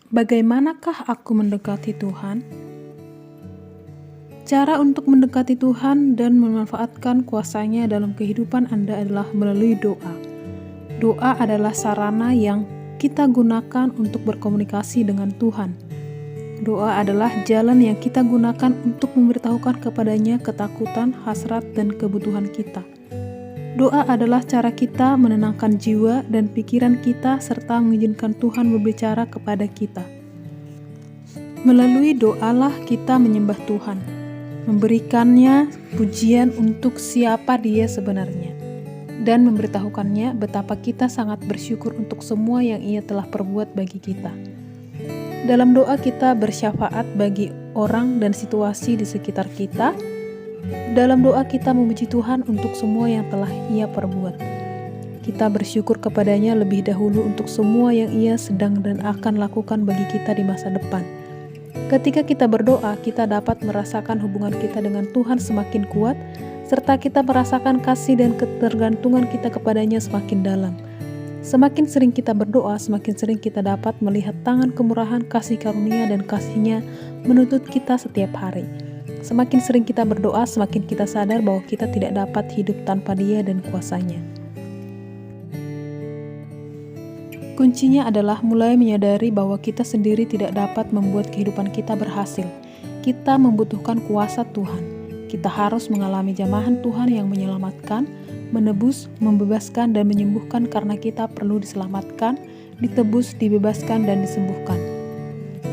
Bagaimanakah aku mendekati Tuhan? Cara untuk mendekati Tuhan dan memanfaatkan kuasa-Nya dalam kehidupan Anda adalah melalui doa. Doa adalah sarana yang kita gunakan untuk berkomunikasi dengan Tuhan. Doa adalah jalan yang kita gunakan untuk memberitahukan kepadanya ketakutan, hasrat, dan kebutuhan kita. Doa adalah cara kita menenangkan jiwa dan pikiran kita serta mengizinkan Tuhan berbicara kepada kita. Melalui doalah kita menyembah Tuhan, memberikannya pujian untuk siapa Dia sebenarnya, dan memberitahukannya betapa kita sangat bersyukur untuk semua yang Ia telah perbuat bagi kita. Dalam doa kita bersyafaat bagi orang dan situasi di sekitar kita. Dalam doa kita memuji Tuhan untuk semua yang telah Ia perbuat. Kita bersyukur kepadanya lebih dahulu untuk semua yang Ia sedang dan akan lakukan bagi kita di masa depan. Ketika kita berdoa, kita dapat merasakan hubungan kita dengan Tuhan semakin kuat, serta kita merasakan kasih dan ketergantungan kita kepadanya semakin dalam. Semakin sering kita berdoa, semakin sering kita dapat melihat tangan kemurahan, kasih karunia, dan kasih-Nya menuntut kita setiap hari. Semakin sering kita berdoa, semakin kita sadar bahwa kita tidak dapat hidup tanpa Dia dan kuasa-Nya. Kuncinya adalah mulai menyadari bahwa kita sendiri tidak dapat membuat kehidupan kita berhasil. Kita membutuhkan kuasa Tuhan. Kita harus mengalami jamahan Tuhan yang menyelamatkan, menebus, membebaskan, dan menyembuhkan karena kita perlu diselamatkan, ditebus, dibebaskan, dan disembuhkan.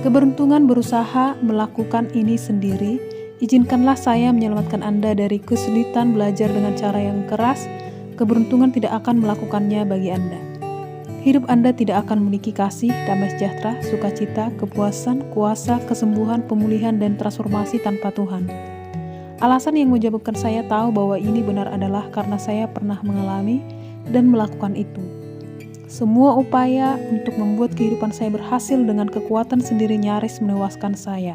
Keberuntungan berusaha melakukan ini sendiri. Izinkanlah saya menyelamatkan Anda dari kesulitan belajar dengan cara yang keras. Keberuntungan tidak akan melakukannya bagi Anda. Hidup Anda tidak akan memiliki kasih, damai sejahtera, sukacita, kepuasan, kuasa, kesembuhan, pemulihan, dan transformasi tanpa Tuhan. Alasan yang menyebabkan saya tahu bahwa ini benar adalah karena saya pernah mengalami dan melakukan itu. Semua upaya untuk membuat kehidupan saya berhasil dengan kekuatan sendiri nyaris menewaskan saya.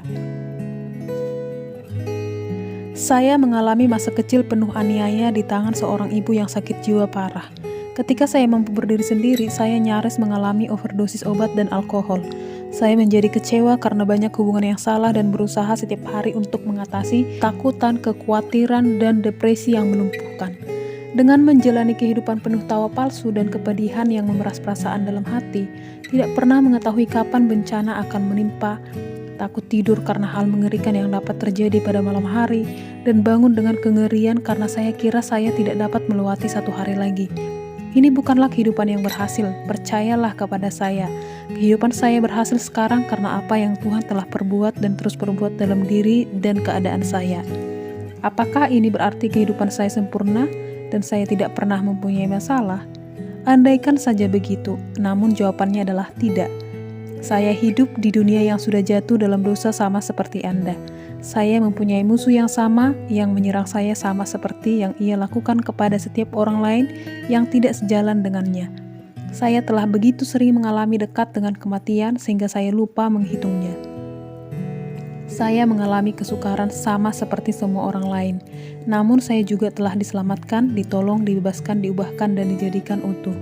Saya mengalami masa kecil penuh aniaya di tangan seorang ibu yang sakit jiwa parah. Ketika saya mampu berdiri sendiri, saya nyaris mengalami overdosis obat dan alkohol. Saya menjadi kecewa karena banyak hubungan yang salah dan berusaha setiap hari untuk mengatasi takutan, kekhawatiran, dan depresi yang melumpuhkan. Dengan menjalani kehidupan penuh tawa palsu dan kepedihan yang memeras perasaan dalam hati, tidak pernah mengetahui kapan bencana akan menimpa, takut tidur karena hal mengerikan yang dapat terjadi pada malam hari, dan bangun dengan kengerian karena saya kira saya tidak dapat melewati satu hari lagi. Ini bukanlah kehidupan yang berhasil, percayalah kepada saya. Kehidupan saya berhasil sekarang karena apa yang Tuhan telah perbuat dan terus perbuat dalam diri dan keadaan saya. Apakah ini berarti kehidupan saya sempurna dan saya tidak pernah mempunyai masalah? Andaikan saja begitu, namun jawabannya adalah tidak. Saya hidup di dunia yang sudah jatuh dalam dosa sama seperti Anda. Saya mempunyai musuh yang sama, yang menyerang saya sama seperti yang ia lakukan kepada setiap orang lain yang tidak sejalan dengannya. Saya telah begitu sering mengalami dekat dengan kematian sehingga saya lupa menghitungnya. Saya mengalami kesukaran sama seperti semua orang lain. Namun saya juga telah diselamatkan, ditolong, dibebaskan, diubahkan, dan dijadikan utuh.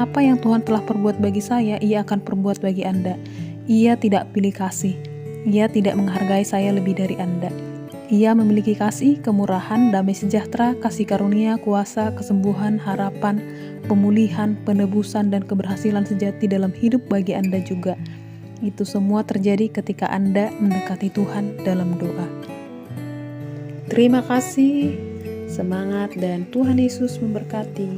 Apa yang Tuhan telah perbuat bagi saya, Ia akan perbuat bagi Anda. Ia tidak pilih kasih. Ia tidak menghargai saya lebih dari Anda. Ia memiliki kasih, kemurahan, damai sejahtera, kasih karunia, kuasa, kesembuhan, harapan, pemulihan, penebusan, dan keberhasilan sejati dalam hidup bagi Anda juga. Itu semua terjadi ketika Anda mendekati Tuhan dalam doa. Terima kasih, semangat, dan Tuhan Yesus memberkati.